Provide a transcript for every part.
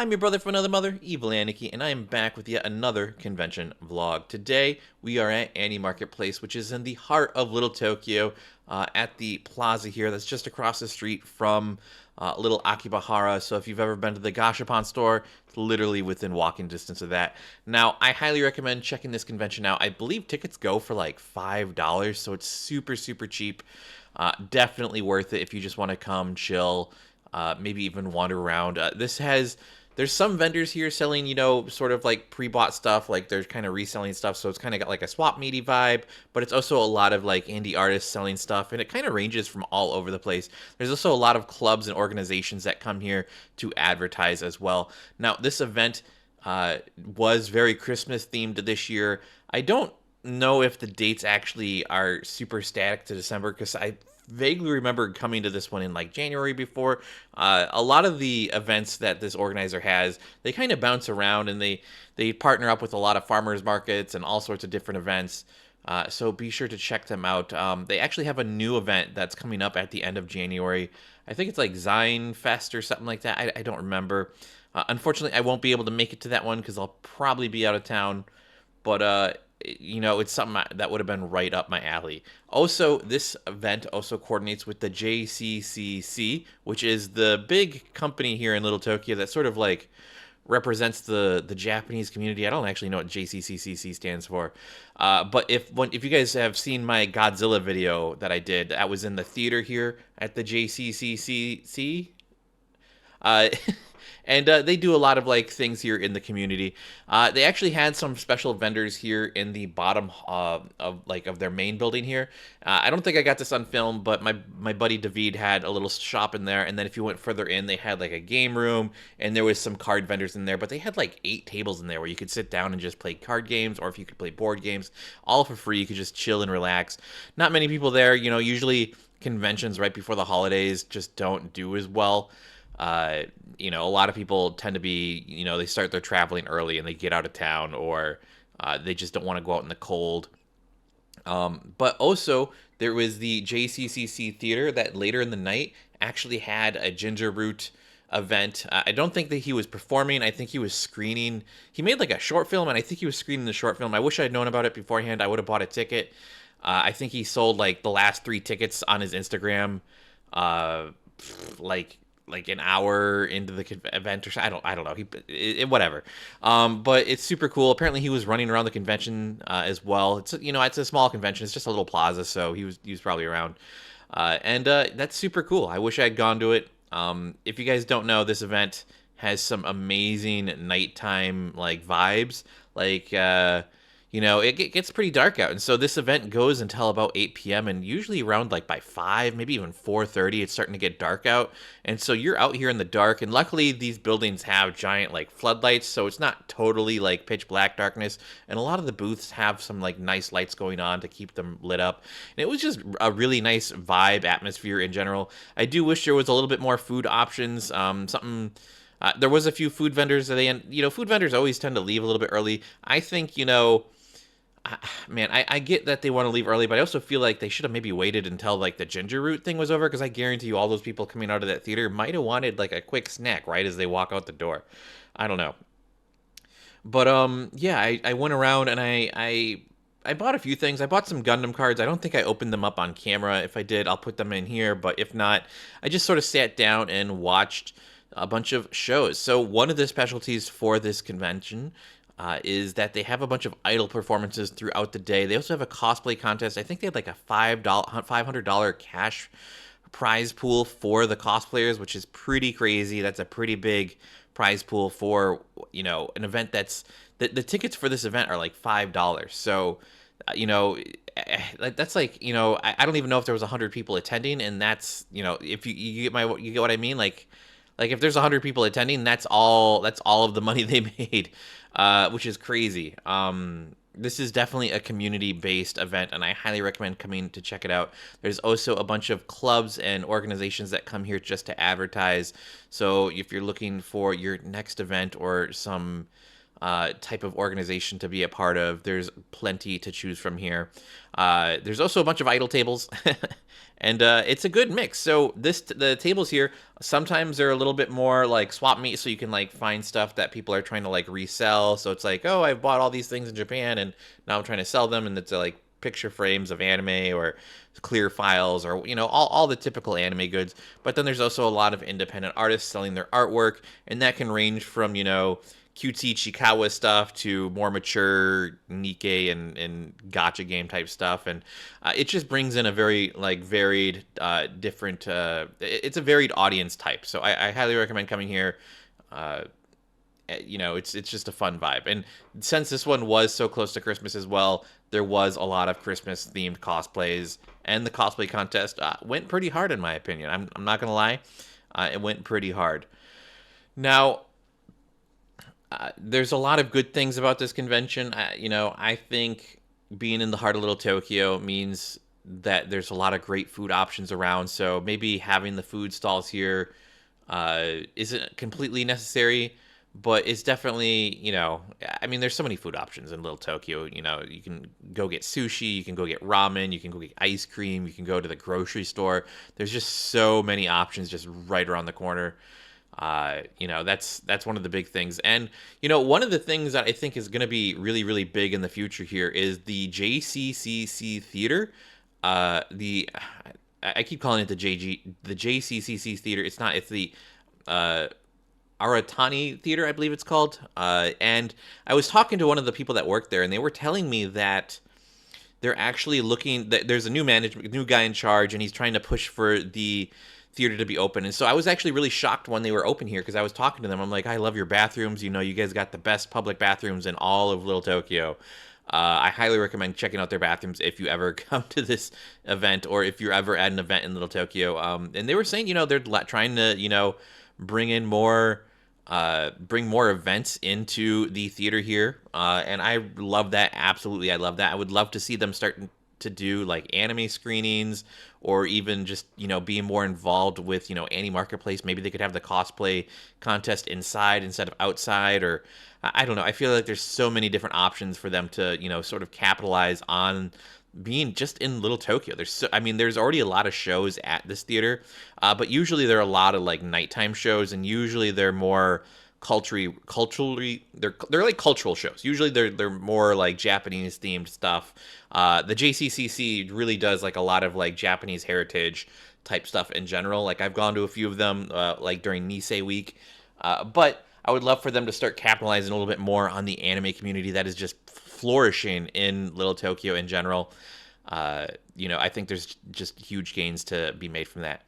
I'm your brother from another mother, Evil Aniki, and I am back with yet another convention vlog. Today, we are at AniMarketPlace, which is in the heart of Little Tokyo, at the plaza here that's just across the street from Little Akibahara. So if you've ever been to the Gashapon store, it's literally within walking distance of that. Now, I highly recommend checking this convention out. I believe tickets go for like $5, so it's super, super cheap. Definitely worth it if you just want to come, chill, maybe even wander around. There's some vendors here selling, sort of like pre-bought stuff, like they're kind of reselling stuff, so it's kind of got like a swap meaty vibe, but it's also a lot of like indie artists selling stuff, and it kind of ranges from all over the place. There's also a lot of clubs and organizations that come here to advertise as well. Now, this event was very Christmas themed this year. I don't know if the dates actually are super static to December, because I vaguely remember coming to this one in like January before. A lot of the events that this organizer has, they kind of bounce around, and they partner up with a lot of farmers markets and all sorts of different events. So be sure to check them out. They actually have a new event that's coming up at the end of January. I think it's like Zine Fest or something like that. I don't remember. Unfortunately, I won't be able to make it to that one because I'll probably be out of town. But it's something that would have been right up my alley. Also, this event also coordinates with the JCCC, which is the big company here in Little Tokyo that sort of like represents the Japanese community. I don't actually know what JCCC stands for, but if you guys have seen my Godzilla video that I did, that was in the theater here at the JCCC. Uh, and they do a lot of like things here in the community. They actually had some special vendors here in the bottom of their main building here. I don't think I got this on film, but my buddy David had a little shop in there. And then if you went further in, they had like a game room, and there was some card vendors in there. But they had like 8 tables in there where you could sit down and just play card games, or if you could play board games, all for free. You could just chill and relax. Not many people there. Usually conventions right before the holidays just don't do as well. A lot of people tend to be, they start their traveling early and they get out of town, or they just don't want to go out in the cold. But also, there was the JCCC Theater that later in the night actually had a Ginger Root event. I don't think that he was performing. I think he was screening. He made like a short film, and I think he was screening the short film. I wish I'd known about it beforehand. I would have bought a ticket. I think he sold like the last 3 tickets on his Instagram. Like an hour into the event, or I don't know. Whatever. But it's super cool. Apparently he was running around the convention as well. It's a small convention. It's just a little plaza, so he was probably around. And that's super cool. I wish I had gone to it. If you guys don't know, this event has some amazing nighttime like vibes. Like it gets pretty dark out, and so this event goes until about 8 p.m. and usually around like by 5, maybe even 4:30, it's starting to get dark out, and so you're out here in the dark. And luckily, these buildings have giant like floodlights, so it's not totally like pitch black darkness. And a lot of the booths have some like nice lights going on to keep them lit up. And it was just a really nice vibe atmosphere in general. I do wish there was a little bit more food options. Something. There was a few food vendors that food vendors always tend to leave a little bit early. I think man, I get that they want to leave early, but I also feel like they should have maybe waited until like the Ginger Root thing was over, because I guarantee you all those people coming out of that theater might have wanted like a quick snack right as they walk out the door. I don't know. But yeah, I went around and I bought a few things. I bought some Gundam cards. I don't think I opened them up on camera. If I did, I'll put them in here, but if not, I just sort of sat down and watched a bunch of shows. So one of the specialties for this convention is that they have a bunch of idol performances throughout the day. They also have a cosplay contest. I think they had like a $500 cash prize pool for the cosplayers, which is pretty crazy. That's a pretty big prize pool for an event the tickets for this event are like $5. So that's like I don't even know if there was 100 people attending, and that's if you get what I mean. Like if there's 100 people attending, that's all of the money they made, which is crazy. This is definitely a community-based event, and I highly recommend coming to check it out. There's also a bunch of clubs and organizations that come here just to advertise. So if you're looking for your next event or some type of organization to be a part of. There's plenty to choose from here. There's also a bunch of idle tables. And it's a good mix. So the tables here, sometimes they're a little bit more like swap meet, so you can like find stuff that people are trying to like resell. So it's like, oh, I've bought all these things in Japan and now I'm trying to sell them, and it's like picture frames of anime or clear files or all the typical anime goods. But then there's also a lot of independent artists selling their artwork, and that can range from cutesy Chikawa stuff to more mature Nikkei and gacha game type stuff, and it just brings in a very like varied, different. It's a varied audience type, so I highly recommend coming here. It's just a fun vibe, and since this one was so close to Christmas as well, there was a lot of Christmas themed cosplays, and the cosplay contest went pretty hard in my opinion. I'm not gonna lie, it went pretty hard. Now. There's a lot of good things about this convention. I think being in the heart of Little Tokyo means that there's a lot of great food options around. So maybe having the food stalls here isn't completely necessary, but it's definitely, there's so many food options in Little Tokyo. You can go get sushi, you can go get ramen, you can go get ice cream, you can go to the grocery store. There's just so many options just right around the corner. That's one of the big things. And, one of the things that I think is going to be really, really big in the future here is the JCCC Theater. I keep calling it the JCCC Theater. It's not, it's the, Aratani Theater, I believe it's called. And I was talking to one of the people that work there, and they were telling me that they're actually there's a new guy in charge, and he's trying to push for the theater to be open. And so I was actually really shocked when they were open here, because I was talking to them. I'm like, I love your bathrooms. You guys got the best public bathrooms in all of Little Tokyo. I highly recommend checking out their bathrooms if you ever come to this event, or if you're ever at an event in Little Tokyo. And they were saying, they're trying to, bring more events into the theater here. And I love that. Absolutely. I love that. I would love to see them start to do like anime screenings, or even just being more involved with AniMarketPlace. Maybe they could have the cosplay contest inside instead of outside, or I don't know. I feel like there's so many different options for them to sort of capitalize on being just in Little Tokyo. There's already a lot of shows at this theater, but usually there are a lot of like nighttime shows, and usually they're more culturally they're like cultural shows. Usually they're more like Japanese themed stuff. The JCCC really does like a lot of like Japanese heritage type stuff in general. Like I've gone to a few of them like during Nisei week, but I would love for them to start capitalizing a little bit more on the anime community that is just flourishing in Little Tokyo in general. I think there's just huge gains to be made from that.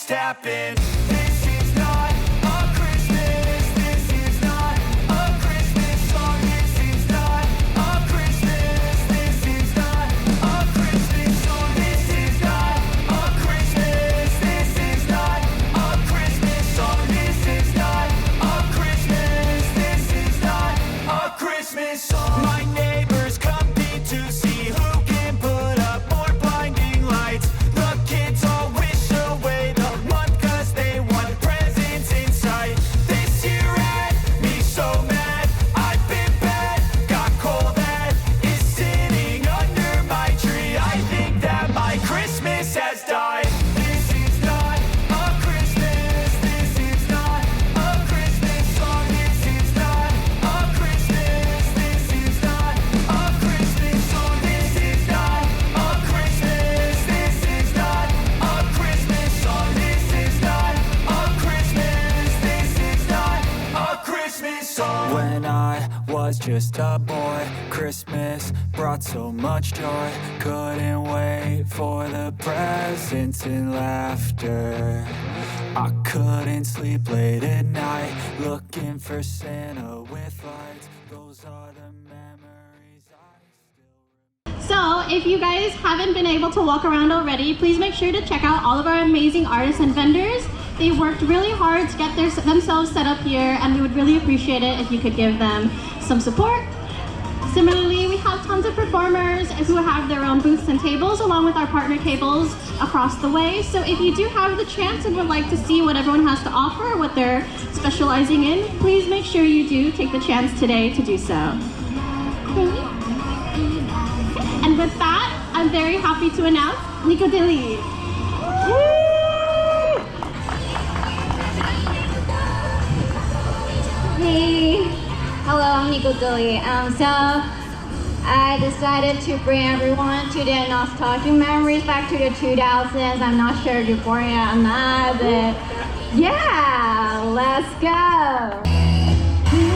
Happen. This is not a Christmas. This is not a Christmas song. This is not a Christmas. This is not a Christmas song. This is not a Christmas. This is not a Christmas song. This is not a Christmas. This is not a Christmas song. My neighbors compete to see who can put up more blinding lights. The kids all wish away the they want presents in sight. This year had me so mad. I've been bad, got coal that is sitting under my tree. I think that my Christmas has died. This is not a Christmas. This is not a Christmas song. This is not a Christmas. This is not a Christmas song. This is not a Christmas. This is not a Christmas song. This is not a Christmas. This is not a Christmas song. When I was just a boy, Christmas brought so much joy. Couldn't wait for the presents and laughter. I couldn't sleep late at night, looking for Santa with lights. Those are the memories I still So if you guys haven't been able to walk around already, please make sure to check out all of our amazing artists and vendors. They worked really hard to get themselves set up here, and we would really appreciate it if you could give them some support. Similarly, we have tons of performers who have their own booths and tables, along with our partner tables across the way. So if you do have the chance and would like to see what everyone has to offer, what they're specializing in, please make sure you do take the chance today to do so. And with that, I'm very happy to announce Miku Dilly. Hey, hello, I'm Miku Dilly. So I decided to bring everyone to the nostalgic memories back to the 2000s. I'm not sure if you're born yet or not, but yeah, let's go. Thank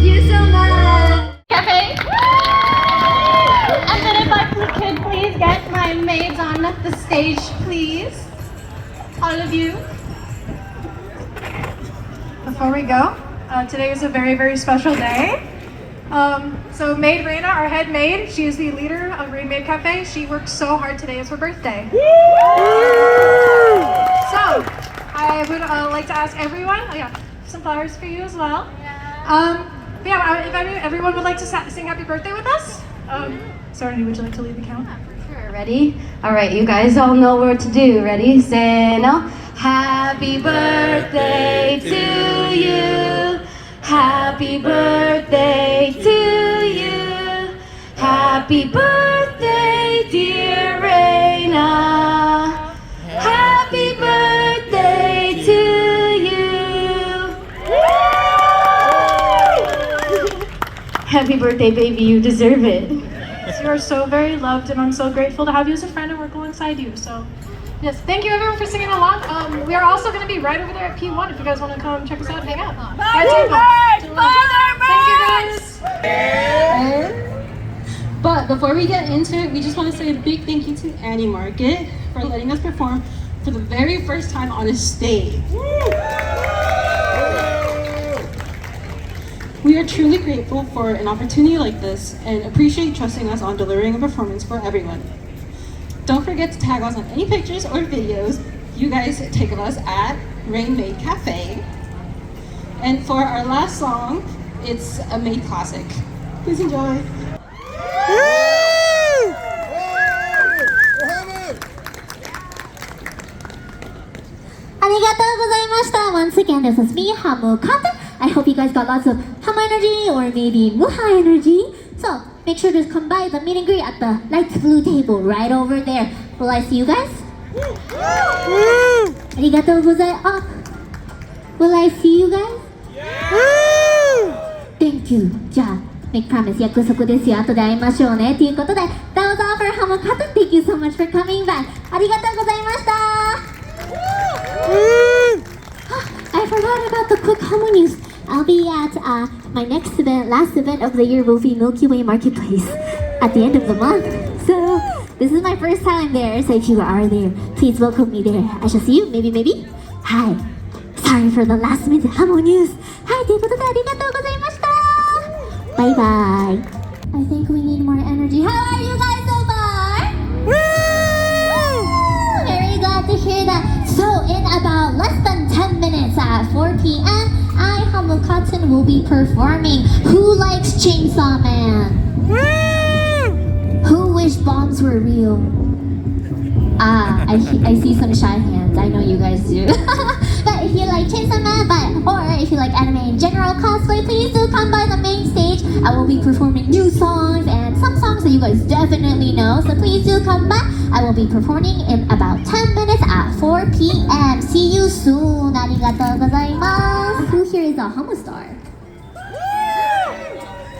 you so much. Cafe. And then if I could please get my maids on the stage, please. All of you. Before we go, today is a very, very special day. So Maid Reina, our head maid, she is the leader of Maid Cafe. She worked so hard today. It's her birthday. So I would like to ask everyone, some flowers for you as well. If everyone would like to sing happy birthday with us. Sorry, would you like to lead the count? Sure, ready? All right, you guys all know what to do. Ready? Say no. Happy birthday to you. Happy birthday to you. Happy birthday, dear Reina. Happy birthday to you. Happy birthday, baby. You deserve it. You are so very loved, and I'm so grateful to have you as a friend and work alongside you. So, yes, thank you everyone for singing along. We are also going to be right over there at P1 if you guys want to come check us out and hang out. Thank you guys. But before we get into it, we just want to say a big thank you to AniMarket for letting us perform for the very first time on a stage. We are truly grateful for an opportunity like this and appreciate trusting us on delivering a performance for everyone. Don't forget to tag us on any pictures or videos you guys take of us at Maid Cafe. And for our last song, it's a Maid classic. Please enjoy. Once again, this is me, Hamu Kata. I hope you guys got lots of Hamu energy or maybe Muha energy. So make sure to come by the meet and greet at the light blue table right over there. Will I see you guys? Arigatou gozaimasu. Will I see you guys? Thank you. じゃあ make promise 約束ですよ。後で会いましょうね。ということで That was all for Hamu Kata. Thank you so much for coming back. ありがとうございました。I forgot about the quick Hamu news. I'll be at my next event, last event of the year will be Milky Way Marketplace at the end of the month. So this is my first time there, so if you are there, please welcome me there. I shall see you, maybe. Hi. Sorry for the last minute Hamu news. Hi, ということでありがとうございました。Bye bye. I think we need more energy. How are you guys so far? Woo! Very glad to hear that. So in about less than 10 minutes at 4 p.m., I, Hamu Cotton, will be performing Who Likes Chainsaw Man? Who wish bombs were real? I see some shy hands. I know you guys do. But if you like Chainsaw Man, or if you like anime in general, cosplay, please do come by the main stage. I will be performing new songs and some songs that you guys definitely know. So please do come by. I will be performing in about 10 minutes at 4 p.m. See you soon. Arigatou gozaimasu. Who here is a Hamu star?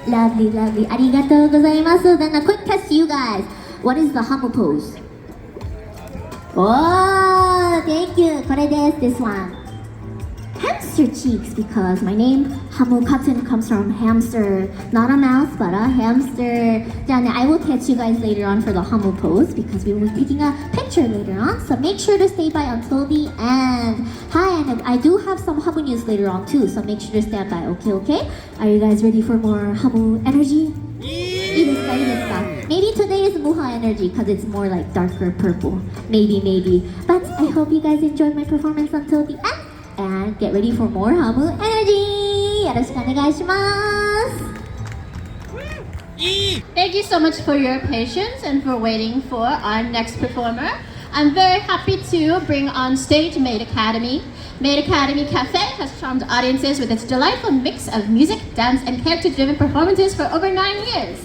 Lovely, lovely. Arigatou gozaimasu. Then a quick test to you guys. What is the Hamu pose? Oh, thank you. これです. This one. hamster cheeks because my name Hamu Cotton comes from hamster, not a mouse but a hamster. Then I will catch you guys later on for the Hamu pose because we will be taking a picture later on. So make sure to stay by until the end. Hi, and I do have some Hamu news later on too. So make sure to stand by. Okay? Are you guys ready for more Hamu energy? Maybe today is Muha energy because it's more like darker purple. Maybe. But I hope you guys enjoyed my performance until the end. And get ready for more Hamu energy! Yoroshiku onegaishimasu! Thank you so much for your patience and for waiting for our next performer. I'm very happy to bring on stage Maid Academy. Maid Academy Cafe has charmed audiences with its delightful mix of music, dance, and character-driven performances for over 9 years.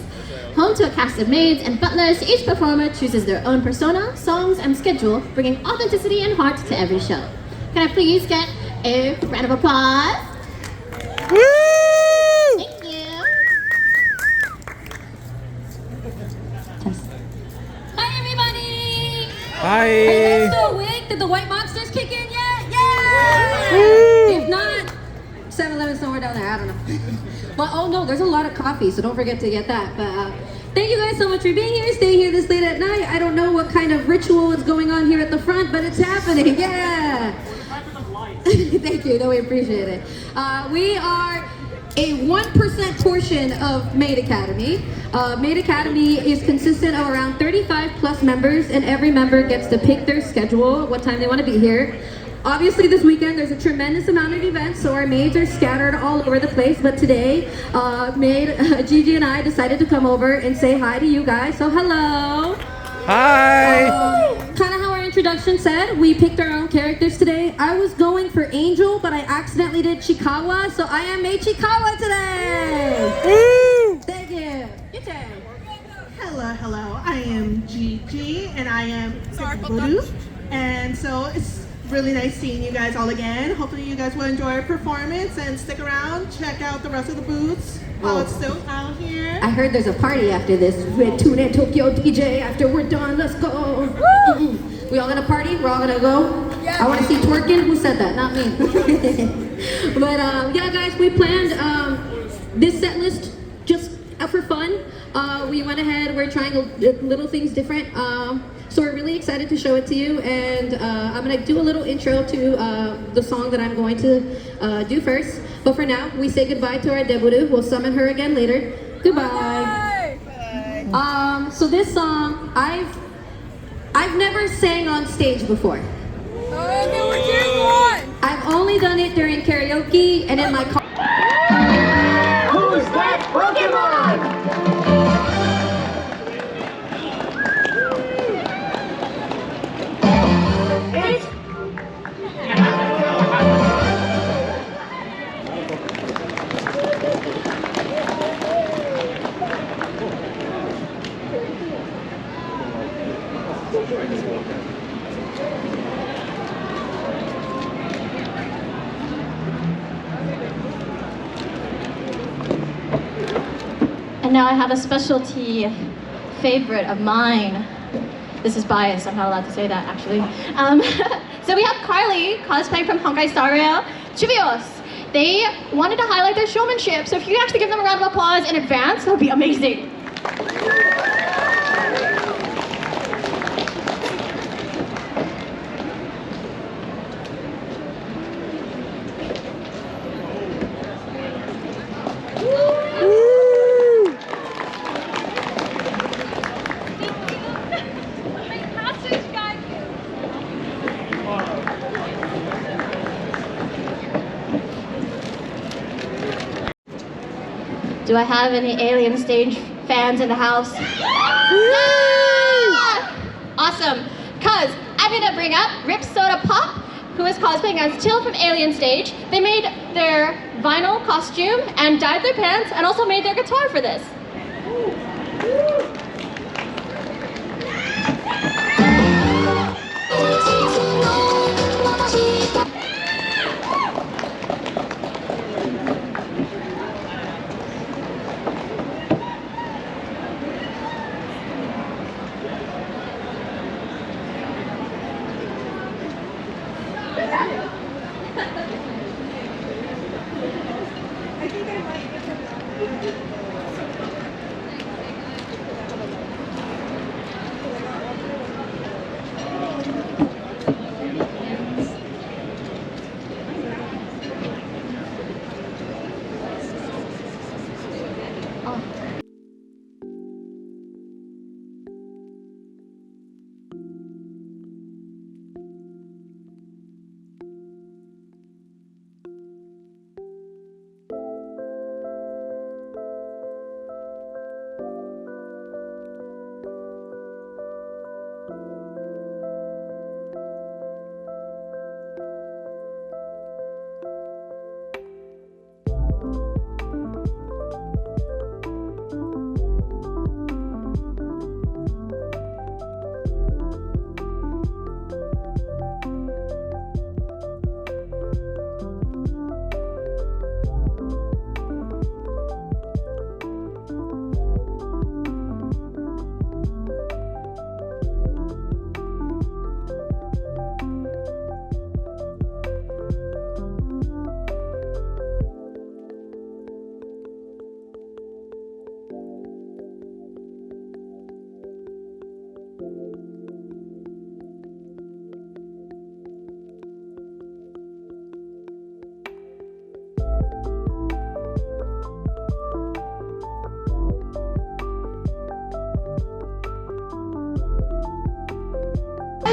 Home to a cast of maids and butlers, each performer chooses their own persona, songs, and schedule, bringing authenticity and heart to every show. Can I please get a round of applause? Woo! Thank you. Hi everybody! Hi. Are you guys still awake? Did the white monsters kick in yet? Yeah! If not, 7-Eleven somewhere down there, I don't know. But oh no, there's a lot of coffee, so don't forget to get that. But thank you guys so much for being here, staying here this late at night. I don't know what kind of ritual is going on here at the front, but it's happening, yeah! Thank you, no, we appreciate it. We are a 1% portion of Maid Academy. Maid Academy is consistent of around 35 plus members, and every member gets to pick their schedule, what time they want to be here. Obviously this weekend there's a tremendous amount of events, so our maids are scattered all over the place, but today maid Gigi and I decided to come over and say hi to you guys, so hello. Hi. Kind of how our introduction said, we picked our own characters today. I was going for Angel, but I accidentally did Chikawa, so I am Maid Chikawa today. Thank you. Your turn. Hello. I am Gigi, and I am Voodoo. And so it's really nice seeing you guys all again. Hopefully you guys will enjoy our performance and stick around, check out the rest of the booths while it's still out here. I heard there's a party after this with Tune and Tokyo DJ after we're done. Let's go. We all gonna party? We're all gonna go? I wanna see twerking. Who said that? Not me. But yeah, guys, we planned this set list just for fun. We went ahead, we're trying little things different. So we're really excited to show it to you, and I'm gonna do a little intro to the song that I'm going to do first. But for now, we say goodbye to our debut. We'll summon her again later. Goodbye. Bye. So this song, I've never sang on stage before. Okay, we're doing one. I've only done it during karaoke and in my car. Who's that Pokemon? And now I have a specialty favorite of mine. This is biased, I'm not allowed to say that actually. So we have Carly, cosplaying from Honkai Star Rail, Chibios. They wanted to highlight their showmanship, so if you could actually give them a round of applause in advance, that would be amazing. Do I have any Alien Stage fans in the house? Yeah! Awesome, cause I'm gonna bring up Rip Soda Pop, who is cosplaying as Till from Alien Stage. They made their vinyl costume and dyed their pants and also made their guitar for this.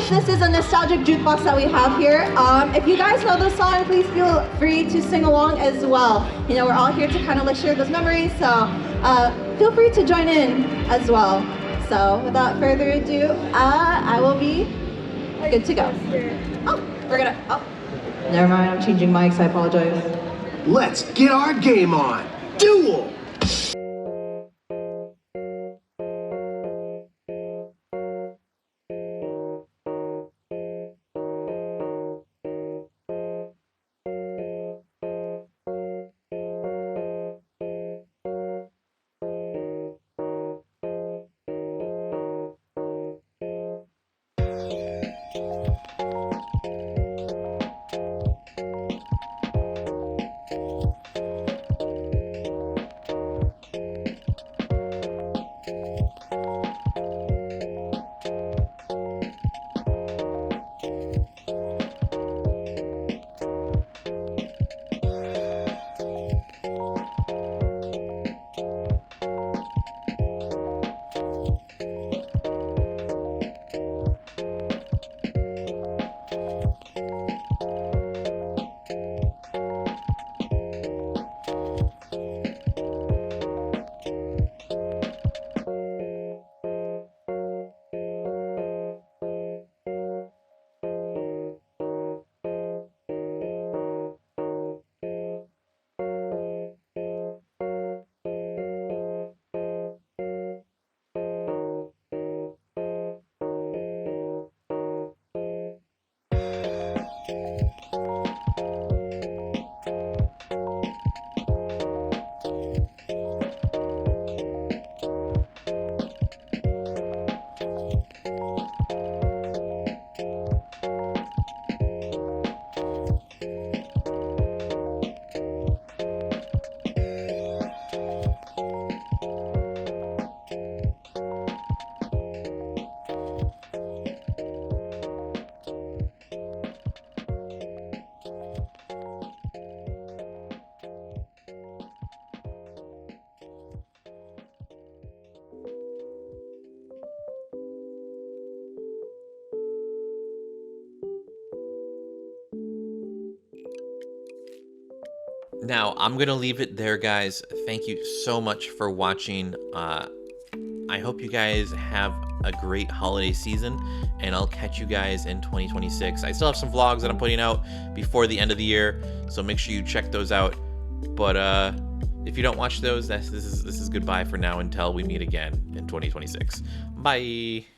guys, this is a nostalgic jukebox that we have here. If you guys know the song, please feel free to sing along as well. You know, we're all here to kind of like share those memories, so feel free to join in as well. So without further ado, I will be good to go. Oh, never mind, I'm changing mics, I apologize. Let's get our game on. Duel! Now, I'm going to leave it there, guys. Thank you so much for watching. I hope you guys have a great holiday season, and I'll catch you guys in 2026. I still have some vlogs that I'm putting out before the end of the year, so make sure you check those out. But if you don't watch those, this is goodbye for now until we meet again in 2026. Bye!